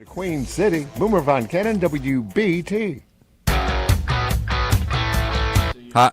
Queen City, Boomer Von Cannon, WBT. Hi.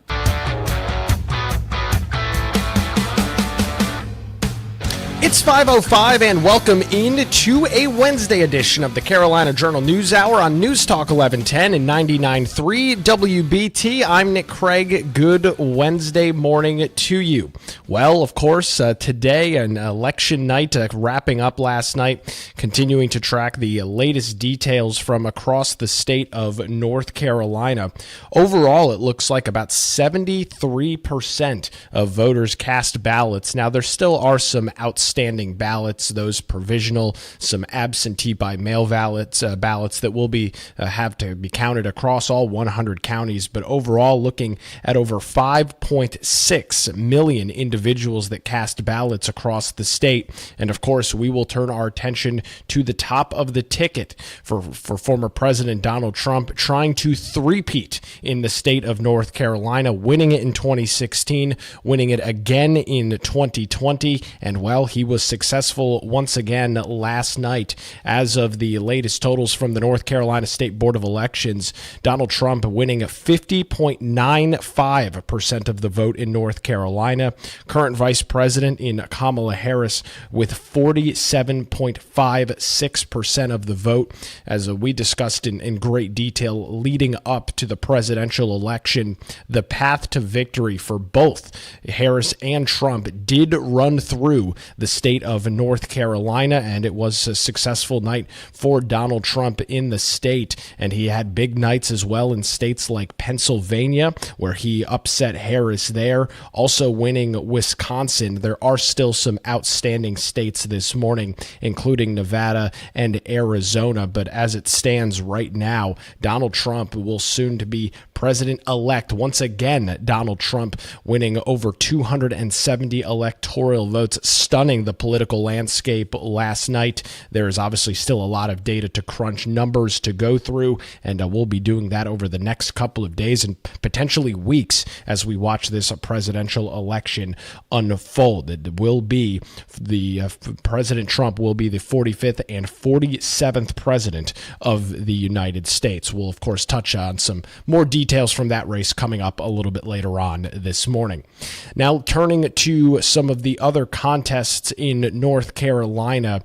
It's 5:05 and welcome in to a Wednesday edition of the Carolina Journal News Hour on News Talk 1110 and 99.3 WBT. I'm Nick Craig. Good Wednesday morning to you. Well, of course, today, an election night, wrapping up last night, continuing to track the latest details from across the state of North Carolina. Overall, it looks like about 73% of voters cast ballots. Now, there still are some outstanding ballots, those provisional, some absentee by mail ballots that will be have to be counted across all 100 counties. But overall, looking at over 5.6 million individuals that cast ballots across the state. And of course, we will turn our attention to the top of the ticket for former President Donald Trump trying to three-peat in the state of North Carolina, winning it in 2016, winning it again in 2020, and well, he was successful once again last night. As of the latest totals from the North Carolina State Board of Elections, Donald Trump winning 50.95% of the vote in North Carolina. Current Vice President in Kamala Harris with 47.56% of the vote. As we discussed in great detail leading up to the presidential election, the path to victory for both Harris and Trump did run through the state of North Carolina, and it was a successful night for Donald Trump in the state. And he had big nights as well in states like Pennsylvania, where he upset Harris there, also winning Wisconsin. There are still some outstanding states this morning, including Nevada and Arizona, but as it stands right now, Donald Trump will soon to be president-elect. Once again, Donald Trump winning over 270 electoral votes, stunning the political landscape last night. There is obviously still a lot of data to crunch, numbers to go through, and we'll be doing that over the next couple of days and potentially weeks as we watch this presidential election unfold. It will be President Trump will be the 45th and 47th president of the United States. We'll, of course, touch on some more details from that race coming up a little bit later on this morning. Now, turning to some of the other contests in North Carolina,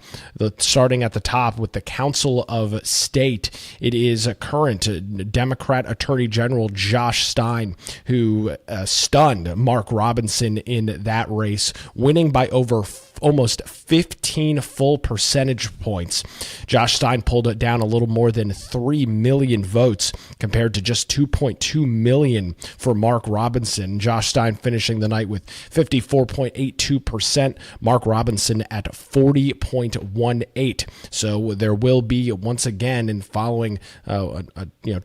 starting at the top with the Council of State. It is a current Democrat Attorney General Josh Stein who stunned Mark Robinson in that race, winning by over almost 15 full percentage points. Josh Stein pulled it down a little more than 3 million votes compared to just 2.2 million for Mark Robinson. Josh Stein finishing the night with 54.82%, Mark Robinson at 40.18. So there will be, once again, in following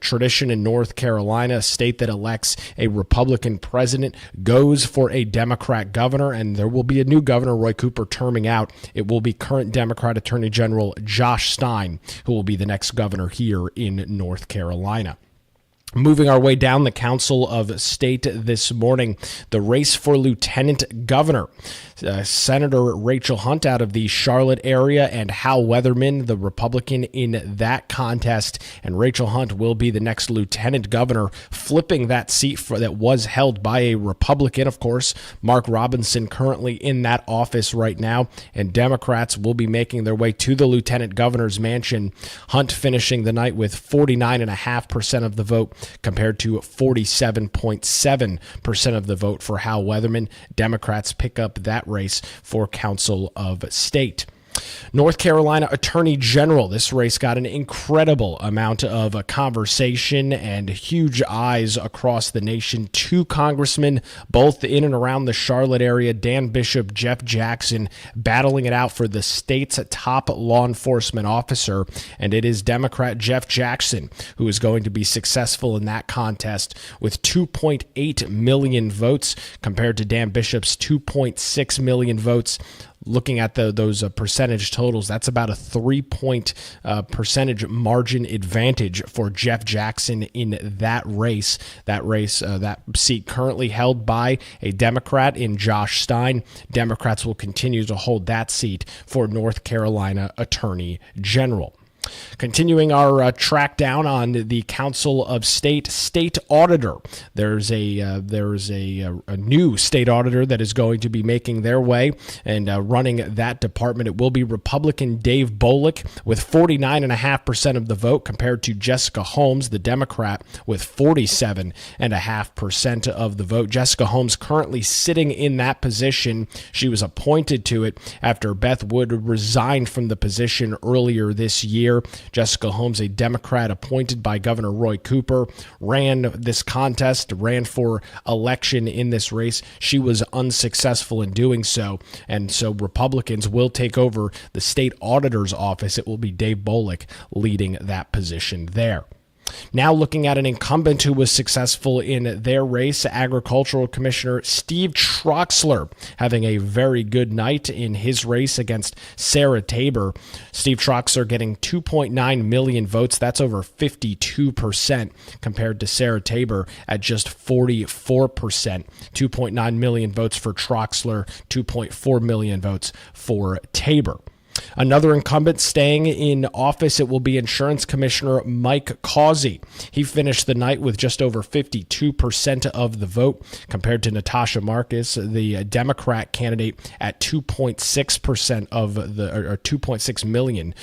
tradition in North Carolina, a state that elects a Republican president goes for a Democrat governor, and there will be a new governor, Roy Cooper, terming out. It will be current Democrat Attorney General Josh Stein who will be the next governor here in North Carolina. Moving our way down the Council of State this morning, the race for lieutenant governor. Senator Rachel Hunt out of the Charlotte area and Hal Weatherman, the Republican in that contest. And Rachel Hunt will be the next lieutenant governor, flipping that seat that was held by a Republican, of course. Mark Robinson currently in that office right now, and Democrats will be making their way to the lieutenant governor's mansion. Hunt finishing the night with 49.5% of the vote compared to 47.7% of the vote for Hal Weatherman. Democrats pick up that race for Council of State. North Carolina Attorney General. This race got an incredible amount of conversation and huge eyes across the nation. Two congressmen, both in and around the Charlotte area, Dan Bishop, Jeff Jackson, battling it out for the state's top law enforcement officer. And it is Democrat Jeff Jackson who is going to be successful in that contest with 2.8 million votes compared to Dan Bishop's 2.6 million votes. Looking at those percentage totals, that's about a 3-point percentage margin advantage for Jeff Jackson in that race. That seat currently held by a Democrat in Josh Stein. Democrats will continue to hold that seat for North Carolina Attorney General. Continuing our track down on the Council of State auditor. There's a new state auditor that is going to be making their way and running that department. It will be Republican Dave Bolick with 49.5% of the vote compared to Jessica Holmes, the Democrat, with 47.5% of the vote. Jessica Holmes currently sitting in that position. She was appointed to it after Beth Wood resigned from the position earlier this year. Jessica Holmes, a Democrat appointed by Governor Roy Cooper, ran this contest, ran for election in this race. She was unsuccessful in doing so, and so Republicans will take over the state auditor's office. It will be Dave Bolick leading that position there. Now looking at an incumbent who was successful in their race, Agricultural Commissioner Steve Troxler having a very good night in his race against Sarah Tabor. Steve Troxler getting 2.9 million votes. That's over 52% compared to Sarah Tabor at just 44%. 2.9 million votes for Troxler, 2.4 million votes for Tabor. Another incumbent staying in office, it will be Insurance Commissioner Mike Causey. He finished the night with just over 52% of the vote compared to Natasha Marcus, the Democrat candidate, at 2.6% of or 2.6 million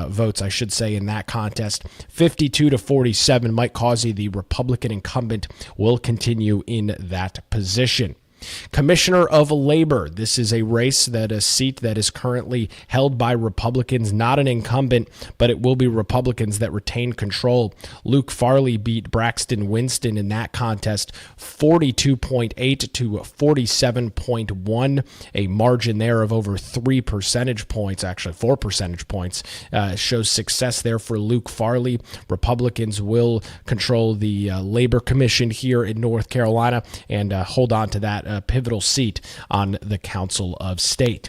votes, I should say, in that contest. 52 to 47, Mike Causey, the Republican incumbent, will continue in that position. Commissioner of Labor. This is a seat that is currently held by Republicans, not an incumbent, but it will be Republicans that retain control. Luke Farley beat Braxton Winston in that contest 42.8 to 47.1, a margin there of over 3 percentage points, actually 4 percentage points. Shows success there for Luke Farley. Republicans will control the Labor Commission here in North Carolina and hold on to that pivotal seat on the Council of State.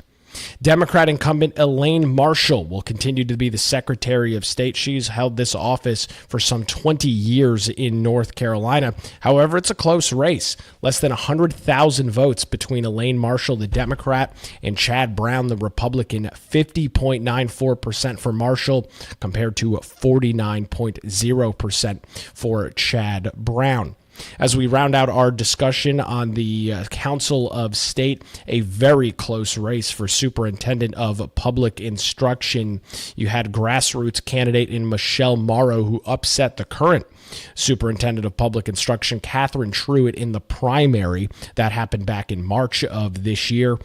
Democrat incumbent Elaine Marshall will continue to be the Secretary of State. She's held this office for some 20 years in North Carolina. However, it's a close race. Less than 100,000 votes between Elaine Marshall, the Democrat, and Chad Brown, the Republican. 50.94% for Marshall compared to 49.0% for Chad Brown. As we round out our discussion on the Council of State, a very close race for Superintendent of Public Instruction. You had grassroots candidate in Michelle Morrow, who upset the current Superintendent of Public Instruction, Catherine Truitt, in the primary. That happened back in March of this year.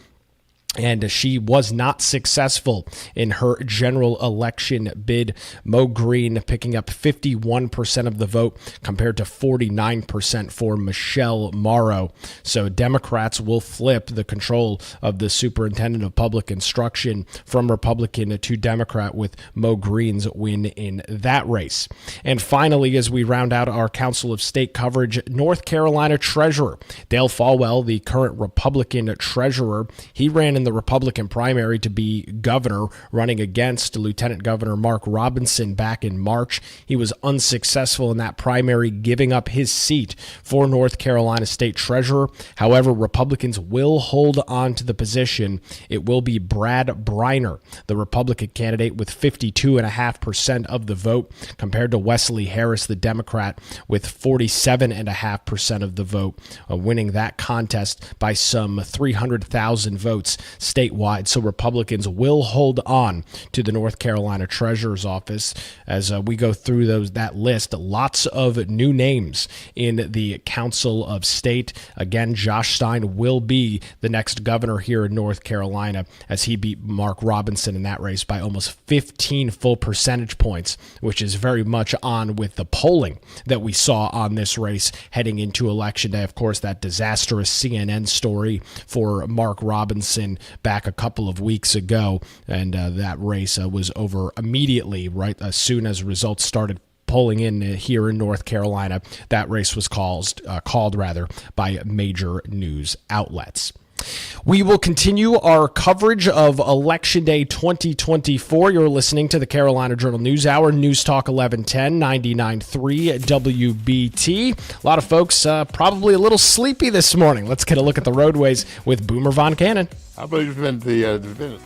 And she was not successful in her general election bid. Mo Green picking up 51% of the vote compared to 49% for Michelle Morrow. So Democrats will flip the control of the Superintendent of Public Instruction from Republican to Democrat with Mo Green's win in that race. And finally, as we round out our Council of State coverage, North Carolina Treasurer Dale Folwell, the current Republican treasurer, he ran in the Republican primary to be governor, running against Lieutenant Governor Mark Robinson back in March. He was unsuccessful in that primary, giving up his seat for North Carolina State Treasurer. However, Republicans will hold on to the position. It will be Brad Briner, the Republican candidate, with 52.5% of the vote, compared to Wesley Harris, the Democrat, with 47.5% of the vote, winning that contest by some 300,000 votes statewide. So Republicans will hold on to the North Carolina Treasurer's Office. As we go through that list, lots of new names in the Council of State. Again, Josh Stein will be the next governor here in North Carolina, as he beat Mark Robinson in that race by almost 15 full percentage points, which is very much on with the polling that we saw on this race heading into Election Day. Of course, that disastrous CNN story for Mark Robinson back a couple of weeks ago, and that race was over immediately, right as soon as results started polling in here in North Carolina. That race was called by major news outlets. We will continue our coverage of Election Day 2024. You're listening to the Carolina Journal News Hour, News Talk 1110, 99.3 WBT. A lot of folks probably a little sleepy this morning. Let's get a look at the roadways with Boomer Von Cannon. I believe it's been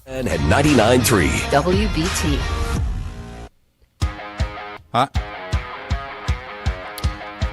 And at 99.3 WBT.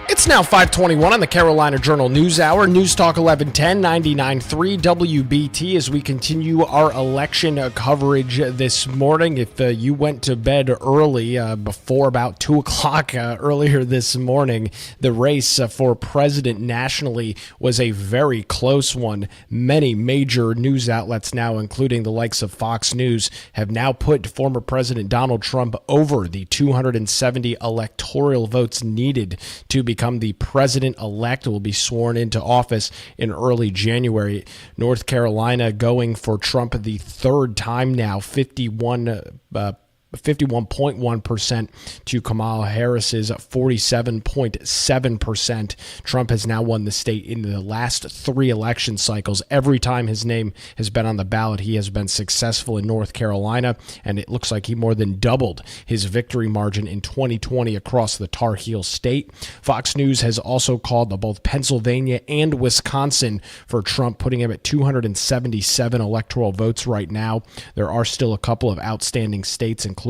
It's now 5:21 on the Carolina Journal News Hour. News Talk 1110, 99.3 WBT as we continue our election coverage this morning. If you went to bed early, before about 2 o'clock earlier this morning, the race for president nationally was a very close one. Many major news outlets now, including the likes of Fox News, have now put former President Donald Trump over the 270 electoral votes needed to become the president-elect. Will be sworn into office in early January. North Carolina going for Trump the third time now, 51.1% to Kamala Harris's 47.7%. Trump has now won the state in the last 3 election cycles. Every time his name has been on the ballot, he has been successful in North Carolina, and it looks like he more than doubled his victory margin in 2020 across the Tar Heel state. Fox News has also called both Pennsylvania and Wisconsin for Trump, putting him at 277 electoral votes right now. There are still a couple of outstanding states, including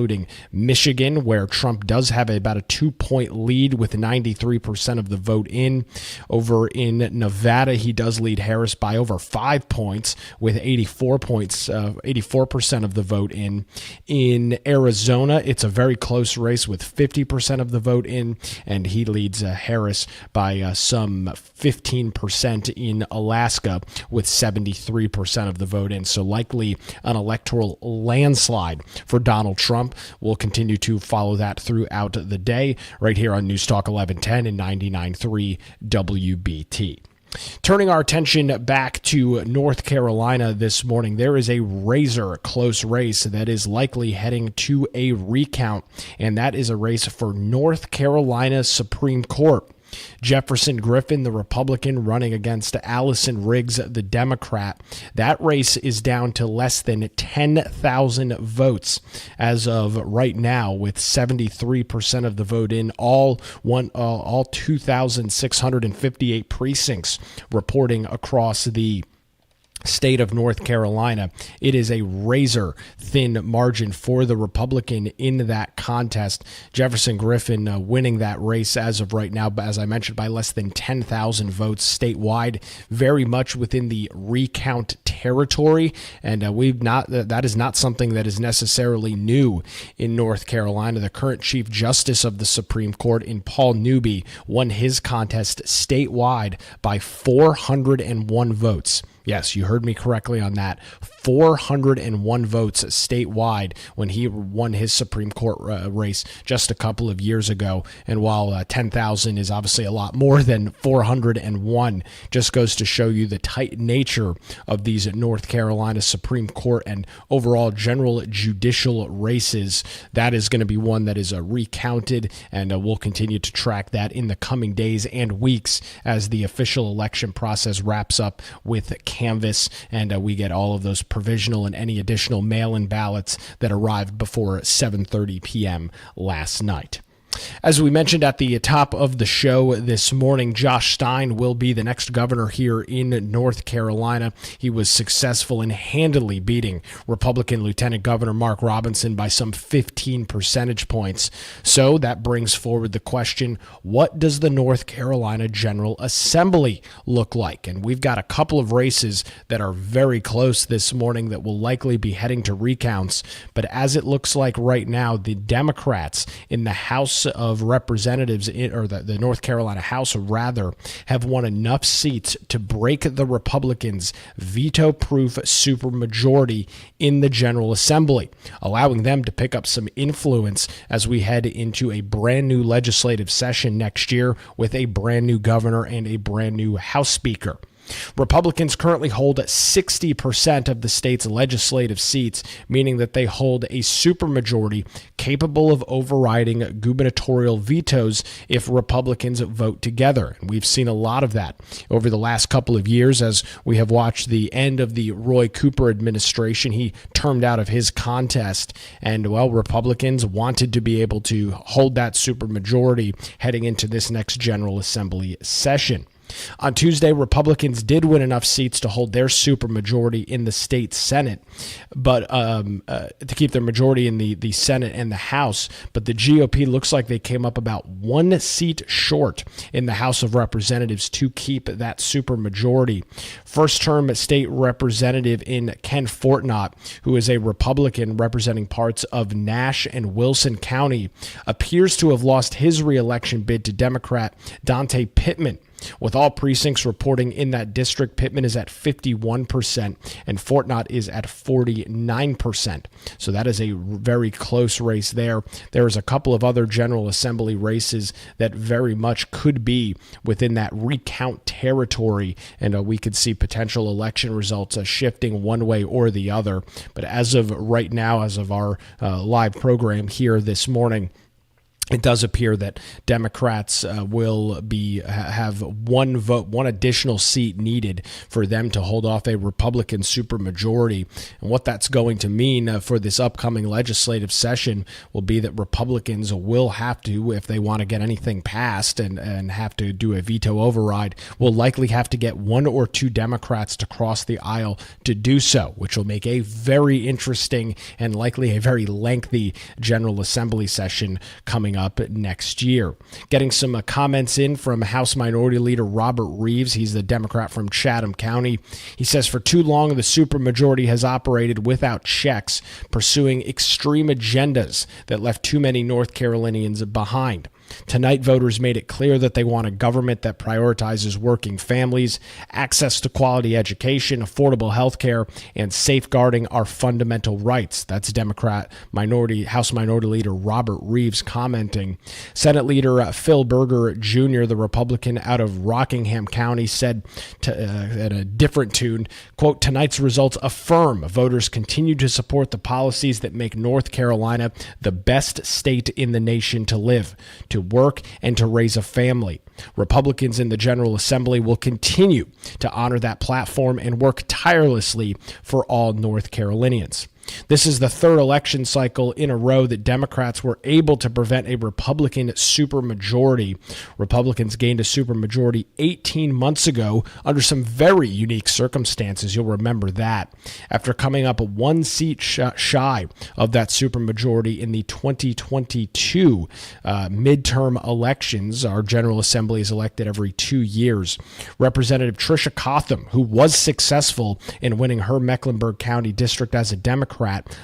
Michigan, where Trump does have about a 2-point lead with 93% of the vote in. Over in Nevada, he does lead Harris by over 5 points with 84% of the vote in. In Arizona, it's a very close race with 50% of the vote in, and he leads Harris by some 15% in Alaska with 73% of the vote in. So likely an electoral landslide for Donald Trump. We'll continue to follow that throughout the day right here on News Talk 1110 and 99.3 WBT. Turning our attention back to North Carolina this morning, there is a razor close race that is likely heading to a recount, and that is a race for North Carolina Supreme Court. Jefferson Griffin, the Republican, running against Allison Riggs, the Democrat. That race is down to less than 10,000 votes as of right now, with 73% of the vote in. All 2,658 precincts reporting across the state of North Carolina. It is a razor thin margin for the Republican in that contest. Jefferson Griffin winning that race as of right now, as I mentioned, by less than 10,000 votes statewide, very much within the recount territory. And that is not something that is necessarily new in North Carolina. The current Chief Justice of the Supreme Court in Paul Newby won his contest statewide by 401 votes. Yes, you heard me correctly on that. 401 votes statewide when he won his Supreme Court race just a couple of years ago. And while 10,000 is obviously a lot more than 401, just goes to show you the tight nature of these North Carolina Supreme Court and overall general judicial races. That is going to be one that is recounted, and we'll continue to track that in the coming days and weeks as the official election process wraps up with canvass, and we get all of those provisional and any additional mail-in ballots that arrived before 7:30 p.m. last night. As we mentioned at the top of the show this morning, Josh Stein will be the next governor here in North Carolina. He was successful in handily beating Republican Lieutenant Governor Mark Robinson by some 15 percentage points. So that brings forward the question, what does the North Carolina General Assembly look like? And we've got a couple of races that are very close this morning that will likely be heading to recounts. But as it looks like right now, the Democrats in the House of Representatives, or the North Carolina House rather, have won enough seats to break the Republicans' veto-proof supermajority in the General Assembly, allowing them to pick up some influence as we head into a brand new legislative session next year with a brand new governor and a brand new House Speaker. Republicans currently hold 60% of the state's legislative seats, meaning that they hold a supermajority capable of overriding gubernatorial vetoes if Republicans vote together. And we've seen a lot of that over the last couple of years as we have watched the end of the Roy Cooper administration. He termed out of his contest, and, well, Republicans wanted to be able to hold that supermajority heading into this next General Assembly session. On Tuesday, Republicans did win enough seats to hold their supermajority in the state Senate, but to keep their majority in the Senate and the House. But the GOP looks like they came up about 1 seat short in the House of Representatives to keep that supermajority. First-term state representative in Ken Fortnott, who is a Republican representing parts of Nash and Wilson County, appears to have lost his re-election bid to Democrat Dante Pittman. With all precincts reporting in that district, Pittman is at 51% and Fortnott is at 49%. So that is a very close race there. There is a couple of other General Assembly races that very much could be within that recount territory, and we could see potential election results shifting one way or the other. But as of right now, as of our live program here this morning, it does appear that Democrats will have one vote, one additional seat needed for them to hold off a Republican supermajority. And what that's going to mean for this upcoming legislative session will be that Republicans will have to, if they want to get anything passed and have to do a veto override, will likely have to get 1 or 2 Democrats to cross the aisle to do so, which will make a very interesting and likely a very lengthy General Assembly session coming up next year. Getting some comments in from House Minority Leader Robert Reeves. He's the Democrat from Chatham County. He says, for too long, the supermajority has operated without checks, pursuing extreme agendas that left too many North Carolinians behind. Tonight, voters made it clear that they want a government that prioritizes working families, access to quality education, affordable health care, and safeguarding our fundamental rights. That's Democrat House Minority Leader Robert Reeves commenting. Senate Leader Phil Berger Jr., the Republican out of Rockingham County, said at a different tune, quote, tonight's results affirm voters continue to support the policies that make North Carolina the best state in the nation to live, to work, and to raise a family. Republicans in the General Assembly will continue to honor that platform and work tirelessly for all North Carolinians. This is the third election cycle in a row that Democrats were able to prevent a Republican supermajority. Republicans gained a supermajority 18 months ago under some very unique circumstances. You'll remember that. After coming up 1 seat shy of that supermajority in the 2022 midterm elections, our General Assembly is elected every 2 years. Representative Tricia Cotham, who was successful in winning her Mecklenburg County district as a Democrat,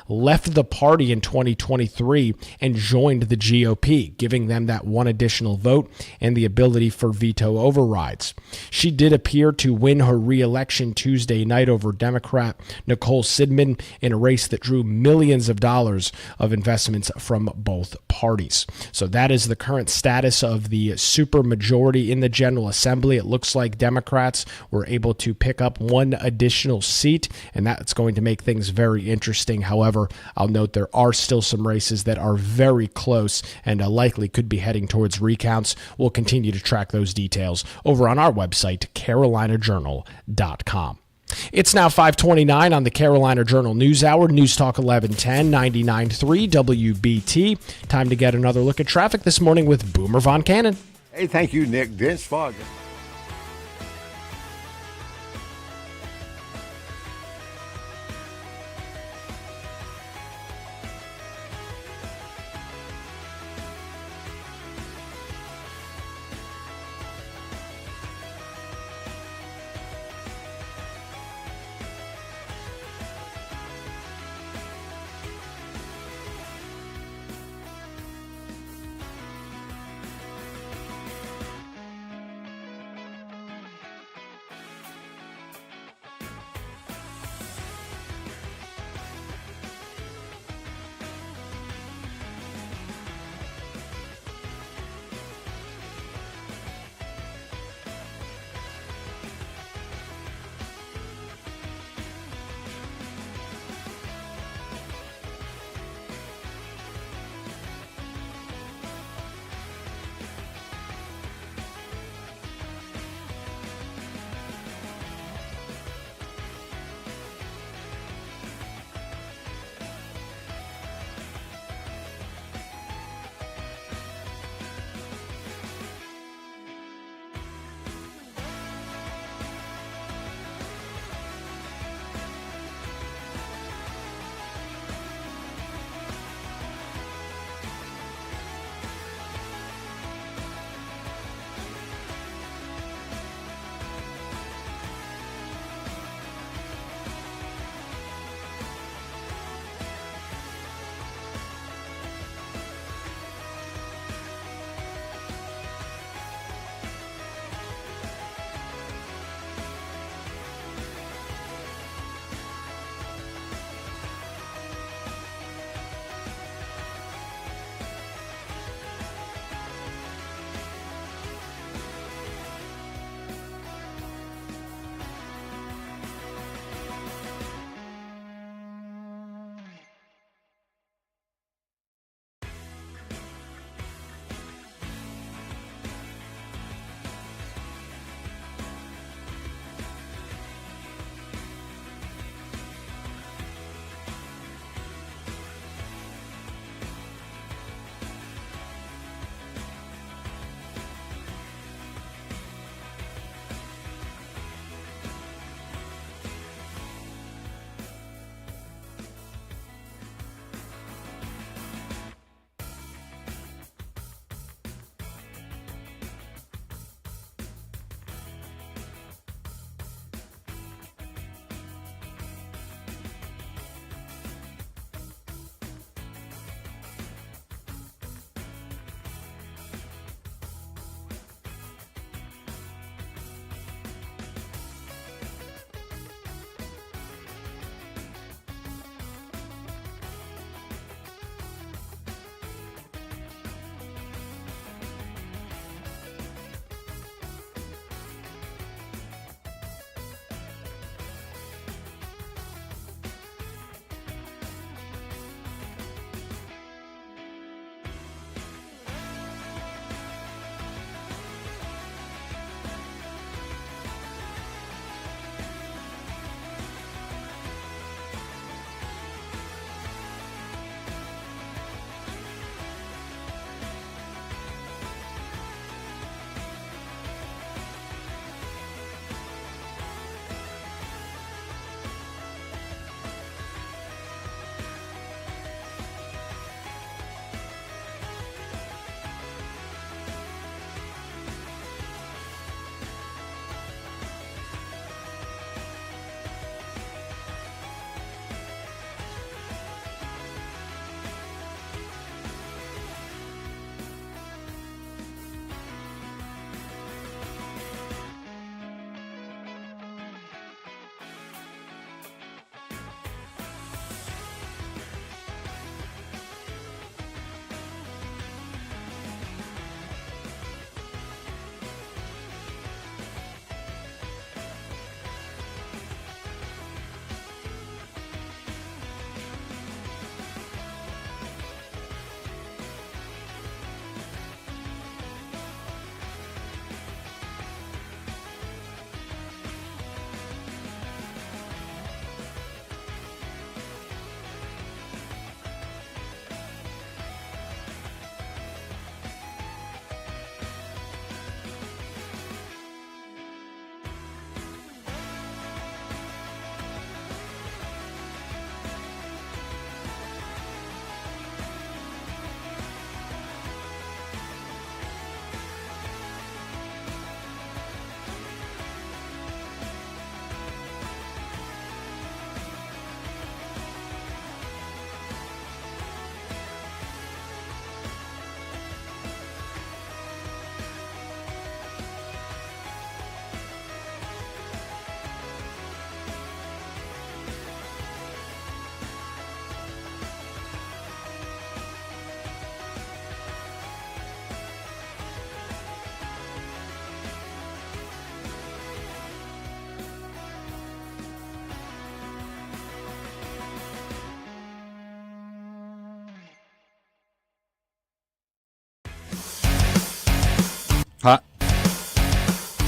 left the party in 2023 and joined the GOP, giving them that 1 additional vote and the ability for veto overrides. She did appear to win her re-election Tuesday night over Democrat Nicole Sidman in a race that drew millions of dollars of investments from both parties. So that is the current status of the supermajority in the General Assembly. It looks like Democrats were able to pick up 1 additional seat, and that's going to make things very interesting. However, I'll note there are still some races that are very close and likely could be heading towards recounts. We'll continue to track those details over on our website, carolinajournal.com. It's now 5:29 on the Carolina Journal News Hour, News Talk 1110, 99.3 WBT. Time to get another look at traffic this morning with Boomer Von Cannon. Hey, thank you, Nick. Dense fog.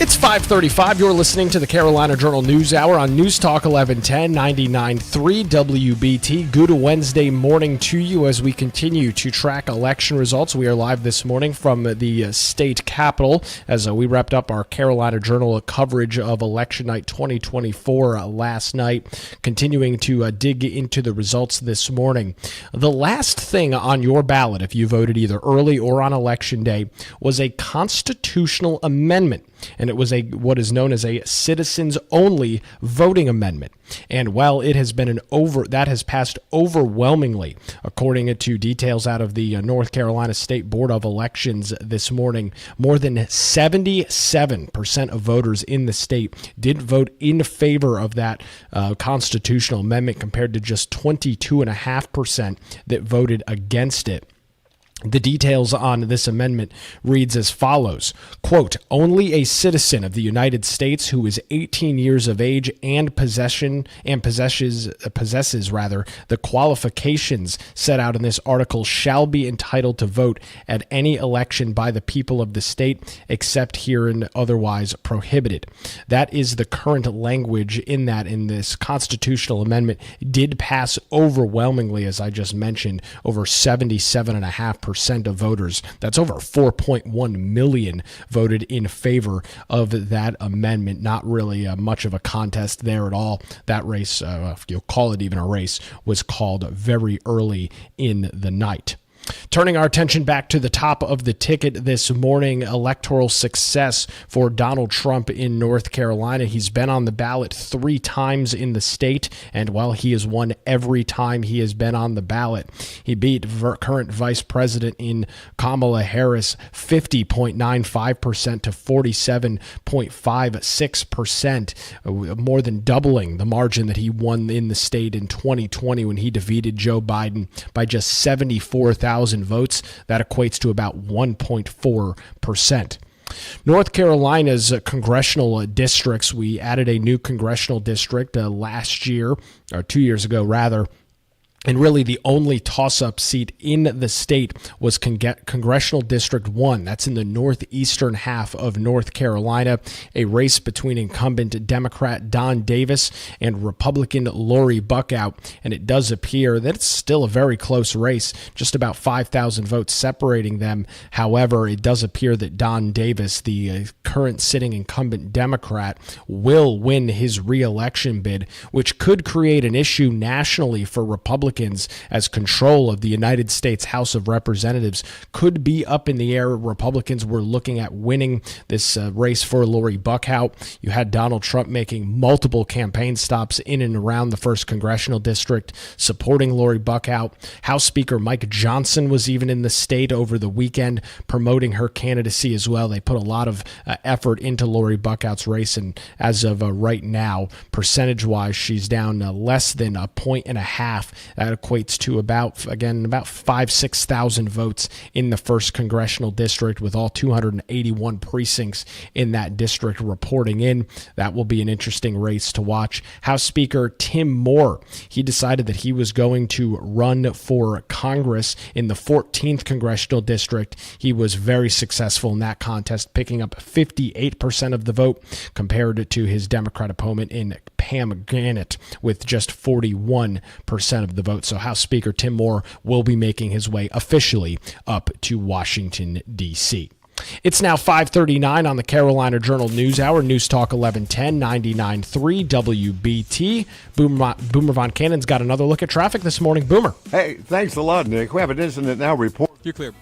It's 5:35. You're listening to the Carolina Journal News Hour on News Talk 1110 99.3 WBT. Good Wednesday morning to you as we continue to track election results. We are live this morning from the state capitol as we wrapped up our Carolina Journal coverage of election night 2024 last night, continuing to dig into the results this morning. The last thing on your ballot, if you voted either early or on election day, was a constitutional amendment. And it was what is known as a citizens-only voting amendment. And while it has been that has passed overwhelmingly, according to details out of the North Carolina State Board of Elections this morning, more than 77% of voters in the state did vote in favor of that constitutional amendment, compared to just 22.5% that voted against it. The details on this amendment reads as follows, quote, only a citizen of the United States who is 18 years of age and possesses the qualifications set out in this article shall be entitled to vote at any election by the people of the state, except herein otherwise prohibited. That is the current language in this constitutional amendment. Did pass overwhelmingly, as I just mentioned, over 77.5% of voters. That's over 4.1 million voted in favor of that amendment. Not really much of a contest there at all. That race, if you'll call it even a race, was called very early in the night. Turning our attention back to the top of the ticket this morning, electoral success for Donald Trump in North Carolina. He's been on the ballot 3 times in the state, and while he has won every time he has been on the ballot, he beat current Vice President in Kamala Harris 50.95% to 47.56%, more than doubling the margin that he won in the state in 2020 when he defeated Joe Biden by just 74,000 votes. That equates to about 1.4%. North Carolina's congressional districts, we added a new congressional district last year, or 2 years ago rather. And really the only toss-up seat in the state was Congressional District 1. That's in the northeastern half of North Carolina, a race between incumbent Democrat Don Davis and Republican Lori Buckout. And it does appear that it's still a very close race, just about 5,000 votes separating them. However, it does appear that Don Davis, the current sitting incumbent Democrat, will win his re-election bid, which could create an issue nationally for Republicans, as control of the United States House of Representatives could be up in the air. Republicans were looking at winning this race for Lori Buckout. You had Donald Trump making multiple campaign stops in and around the 1st Congressional District supporting Lori Buckout. House Speaker Mike Johnson was even in the state over the weekend promoting her candidacy as well. They put a lot of effort into Lori Buckout's race, and as of right now, percentage-wise, she's down less than a point and a half. That equates to about 6,000 votes in the 1st Congressional District, with all 281 precincts in that district reporting in. That will be an interesting race to watch. House Speaker Tim Moore, he decided that he was going to run for Congress in the 14th Congressional District. He was very successful in that contest, picking up 58% of the vote compared to his Democrat opponent in Pam Gannett with just 41% of the vote. So House Speaker Tim Moore will be making his way officially up to Washington, D.C. It's now 5:39 on the Carolina Journal News Hour, News Talk 1110 99.3 WBT. Boomer Von Cannon's got another look at traffic this morning. Boomer. Hey, thanks a lot, Nick. We have an incident now report. You're clear.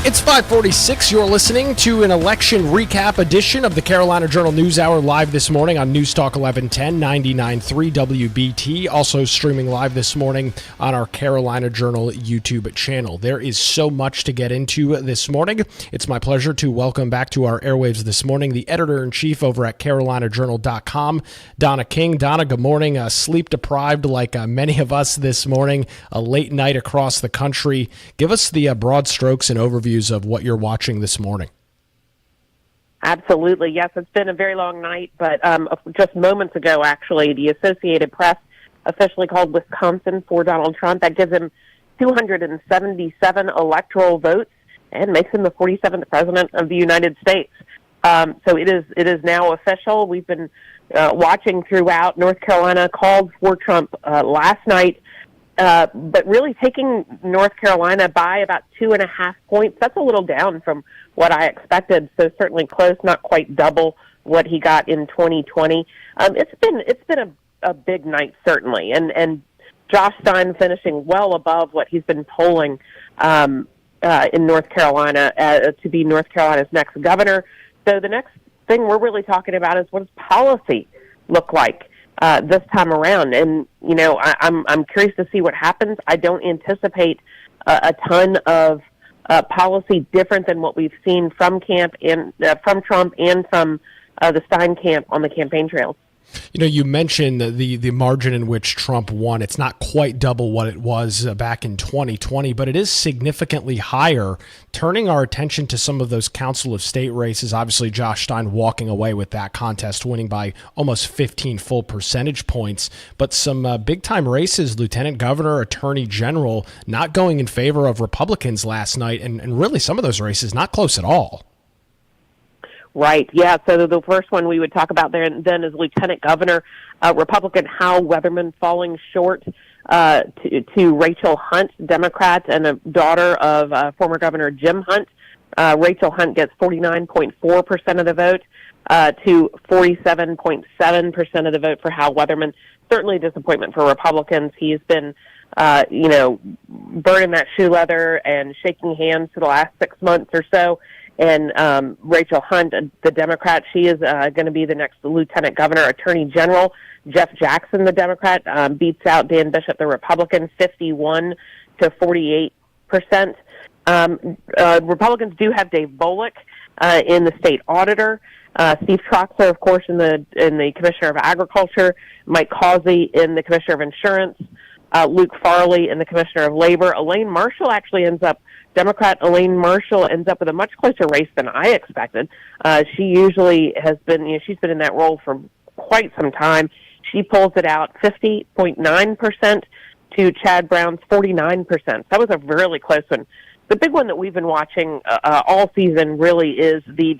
It's 5:46. You're listening to an election recap edition of the Carolina Journal News Hour live this morning on News Talk 1110 99.3 WBT. Also streaming live this morning on our Carolina Journal YouTube channel. There is so much to get into this morning. It's my pleasure to welcome back to our airwaves this morning the editor-in-chief over at CarolinaJournal.com, Donna King. Donna, good morning. Sleep deprived like many of us this morning. A late night across the country. Give us the broad strokes and overviews of what you're watching this morning. Absolutely. Yes, it's been a very long night, but just moments ago, actually, the Associated Press officially called Wisconsin for Donald Trump. That gives him 277 electoral votes and makes him the 47th president of the United States. So it is now official. We've been watching throughout. North Carolina called for Trump last night. But really taking North Carolina by about 2.5 points. That's a little down from what I expected. So certainly close, not quite double what he got in 2020. It's been a big night, certainly, and Josh Stein finishing well above what he's been polling in North Carolina to be North Carolina's next governor. So the next thing we're really talking about is what does policy look like this time around? And you know, I'm curious to see what happens. I don't anticipate a ton of policy different than what we've seen from camp and from Trump and from the Stein camp on the campaign trails. You know, you mentioned the margin in which Trump won. It's not quite double what it was back in 2020, but it is significantly higher. Turning our attention to some of those Council of State races, obviously Josh Stein walking away with that contest, winning by almost 15 full percentage points. But some big-time races, Lieutenant Governor, Attorney General, not going in favor of Republicans last night, and really some of those races not close at all. Right, yeah, so the first one we would talk about there then is Lieutenant Governor, Republican Hal Weatherman falling short to Rachel Hunt, Democrat, and a daughter of former Governor Jim Hunt. Rachel Hunt gets 49.4% of the vote to 47.7% of the vote for Hal Weatherman. Certainly a disappointment for Republicans. He's been, burning that shoe leather and shaking hands for the last 6 months or so. And Rachel Hunt, the Democrat, she is going to be the next Lieutenant Governor. Attorney General Jeff Jackson, the Democrat, beats out Dan Bishop, the Republican, 51 to 48%. Republicans do have Dave Bullock in the state auditor. Steve Troxler, of course, in the Commissioner of Agriculture. Mike Causey in the Commissioner of Insurance. Luke Farley in the Commissioner of Labor. Elaine Marshall actually Democrat Elaine Marshall ends up with a much closer race than I expected. She usually has been, she's been in that role for quite some time. She pulls it out 50.9% to Chad Brown's 49%. That was a really close one. The big one that we've been watching all season really is the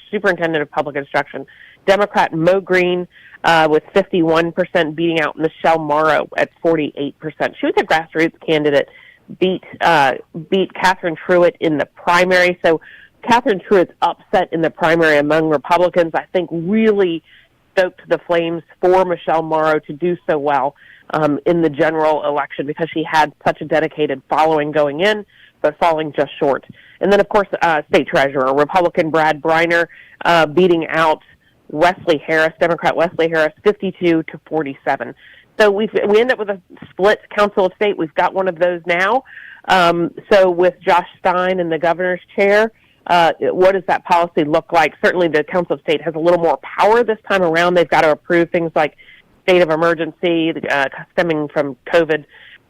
Superintendent of Public Instruction, Democrat Mo Green, with 51% beating out Michelle Morrow at 48%. She was a grassroots candidate, beat Catherine Truitt in the primary. So Catherine Truitt's upset in the primary among Republicans, I think, really stoked the flames for Michelle Morrow to do so well in the general election because she had such a dedicated following going in, but falling just short. And then, of course, State Treasurer, Republican Brad Briner beating out Wesley Harris, Democrat Wesley Harris, 52 to 47. So we end up with a split Council of State. We've got one of those now. So with Josh Stein in the governor's chair, what does that policy look like? Certainly the Council of State has a little more power this time around. They've got to approve things like state of emergency stemming from COVID.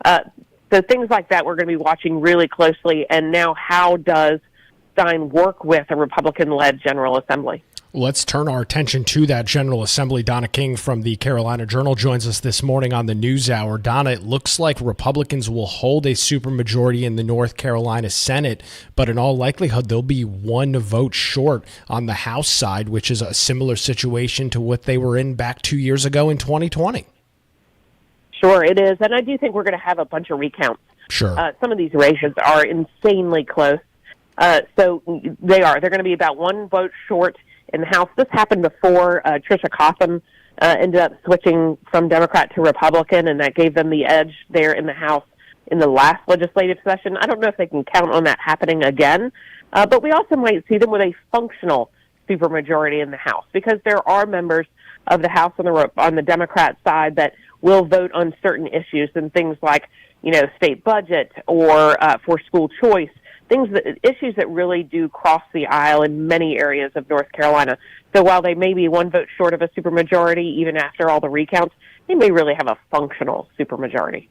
So things like that we're going to be watching really closely. And now how does Stein work with a Republican-led General Assembly? Let's turn our attention to that General Assembly. Donna King from the Carolina Journal joins us this morning on the News Hour. Donna, it looks like Republicans will hold a supermajority in the North Carolina Senate, but in all likelihood, they'll be one vote short on the House side, which is a similar situation to what they were in back 2 years ago in 2020. Sure, it is. And I do think we're going to have a bunch of recounts. Sure. Some of these races are insanely close. So they're going to be about one vote short in the House. This happened before Tricia Cotham ended up switching from Democrat to Republican, and that gave them the edge there in the House in the last legislative session. I don't know if they can count on that happening again, but we also might see them with a functional supermajority in the House, because there are members of the House on the Democrat side that will vote on certain issues and things like, state budget or for school choice, issues that really do cross the aisle in many areas of North Carolina. So while they may be one vote short of a supermajority, even after all the recounts, they may really have a functional supermajority.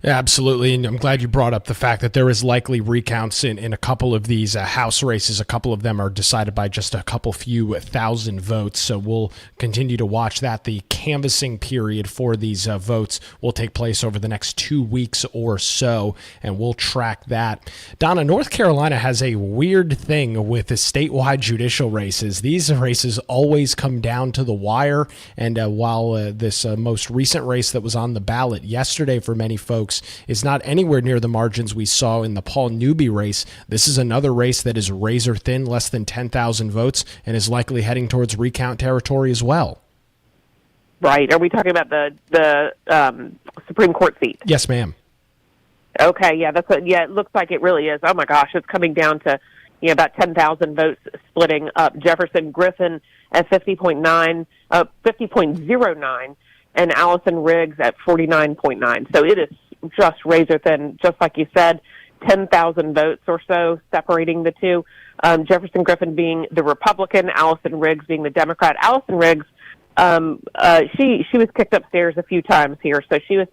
Yeah, absolutely, and I'm glad you brought up the fact that there is likely recounts in a couple of these House races. A couple of them are decided by just a few thousand votes, so we'll continue to watch that. The canvassing period for these votes will take place over the next 2 weeks or so, and we'll track that. Donna, North Carolina has a weird thing with the statewide judicial races. These races always come down to the wire, and while this most recent race that was on the ballot yesterday for many folks is not anywhere near the margins we saw in the Paul Newby race, this is another race that is razor thin, less than 10,000 votes, and is likely heading towards recount territory as well. Right. Are we talking about the Supreme Court seat? Yes, ma'am. Okay. Yeah. It looks like it really is. Oh my gosh, it's coming down to about 10,000 votes splitting up. Jefferson Griffin at 50.09, and Allison Riggs at 49.9. So it is just razor thin, just like you said, 10,000 votes or so separating the two. Jefferson Griffin being the Republican, Allison Riggs being the Democrat. Allison Riggs, she was kicked upstairs a few times here. So she was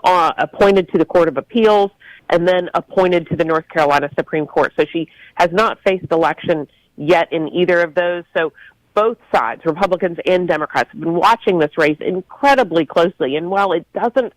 appointed to the Court of Appeals and then appointed to the North Carolina Supreme Court. So she has not faced election yet in either of those. So both sides, Republicans and Democrats, have been watching this race incredibly closely. And while it doesn't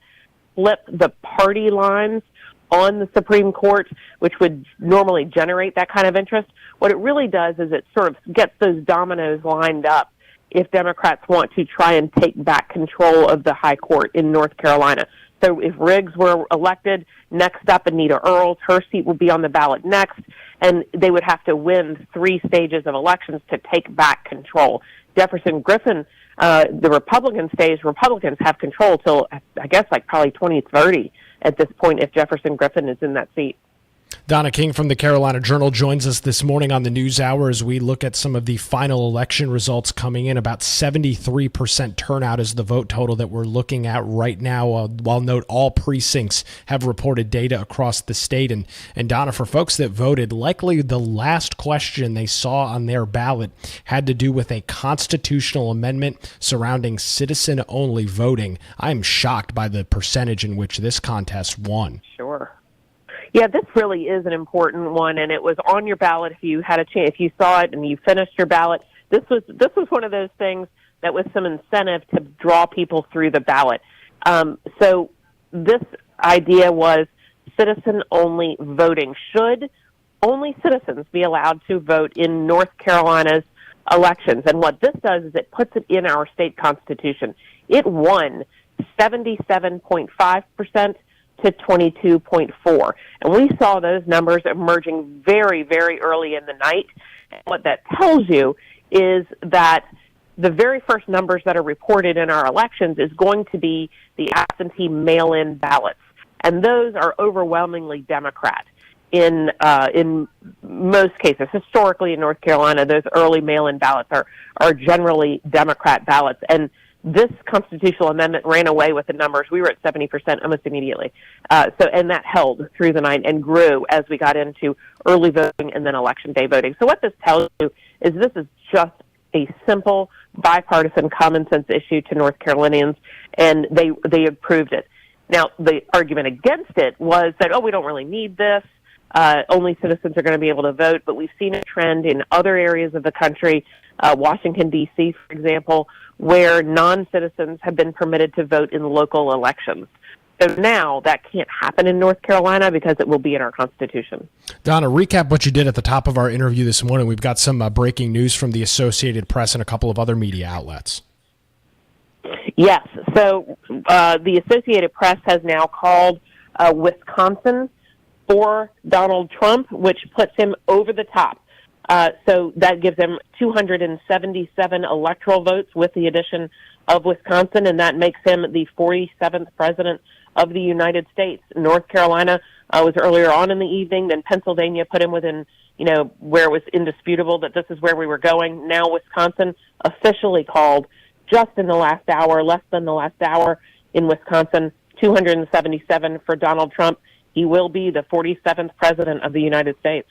flip the party lines on the Supreme Court, which would normally generate that kind of interest, what it really does is it sort of gets those dominoes lined up if Democrats want to try and take back control of the high court in North Carolina. So if Riggs were elected, next up Anita Earls, her seat will be on the ballot next, and they would have to win 3 stages of elections to take back control. Jefferson Griffin, the Republican stage, Republicans have control till, I guess, probably 2030 at this point if Jefferson Griffin is in that seat. Donna King from the Carolina Journal joins us this morning on the News Hour as we look at some of the final election results coming in. About 73% turnout is the vote total that we're looking at right now. While note all precincts have reported data across the state. And Donna, for folks that voted, likely the last question they saw on their ballot had to do with a constitutional amendment surrounding citizen-only voting. I'm shocked by the percentage in which this contest won. Sure. Yeah, this really is an important one, and it was on your ballot if you had a chance, if you saw it and you finished your ballot. This was one of those things that was some incentive to draw people through the ballot. So this idea was citizen-only voting. Should only citizens be allowed to vote in North Carolina's elections? And what this does is it puts it in our state constitution. It won 77.5% to 22.4. And we saw those numbers emerging very, very early in the night. What that tells you is that the very first numbers that are reported in our elections is going to be the absentee mail-in ballots. And those are overwhelmingly Democrat in most cases. Historically in North Carolina, those early mail-in ballots are generally Democrat ballots. And this constitutional amendment ran away with the numbers. We were at 70% almost immediately. And that held through the night and grew as we got into early voting and then election day voting. So what this tells you is this is just a simple, bipartisan, common sense issue to North Carolinians, and they approved it. Now, the argument against it was that, we don't really need this. Only citizens are going to be able to vote. But we've seen a trend in other areas of the country, Washington, D.C., for example, where non-citizens have been permitted to vote in local elections. So now that can't happen in North Carolina because it will be in our Constitution. Donna, recap what you did at the top of our interview this morning. We've got some breaking news from the Associated Press and a couple of other media outlets. Yes. So the Associated Press has now called Wisconsin for Donald Trump, which puts him over the top. So that gives him 277 electoral votes with the addition of Wisconsin, and that makes him the 47th president of the United States. North Carolina was earlier on in the evening, then Pennsylvania put him within, where it was indisputable that this is where we were going. Now Wisconsin officially called just in the last hour, less than the last hour in Wisconsin, 277 for Donald Trump. He will be the 47th president of the United States.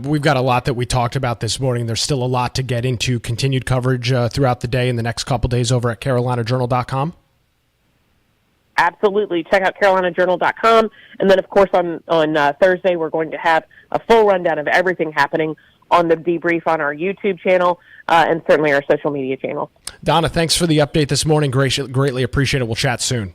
We've got a lot that we talked about this morning. There's still a lot to get into. Continued coverage throughout the day in the next couple days over at CarolinaJournal.com. Absolutely. Check out CarolinaJournal.com. And then, of course, on Thursday, we're going to have a full rundown of everything happening on the debrief on our YouTube channel and certainly our social media channels. Donna, thanks for the update this morning. Greatly appreciate it. We'll chat soon.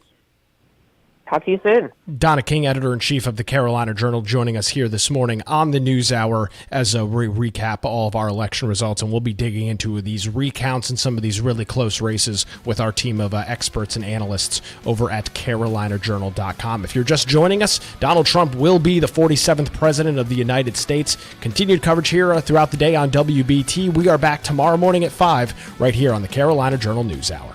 Talk to you soon. Donna King, editor-in-chief of the Carolina Journal, joining us here this morning on the News Hour as we recap all of our election results. And we'll be digging into these recounts and some of these really close races with our team of experts and analysts over at CarolinaJournal.com. If you're just joining us, Donald Trump will be the 47th president of the United States. Continued coverage here throughout the day on WBT. We are back tomorrow morning at 5 right here on the Carolina Journal News Hour.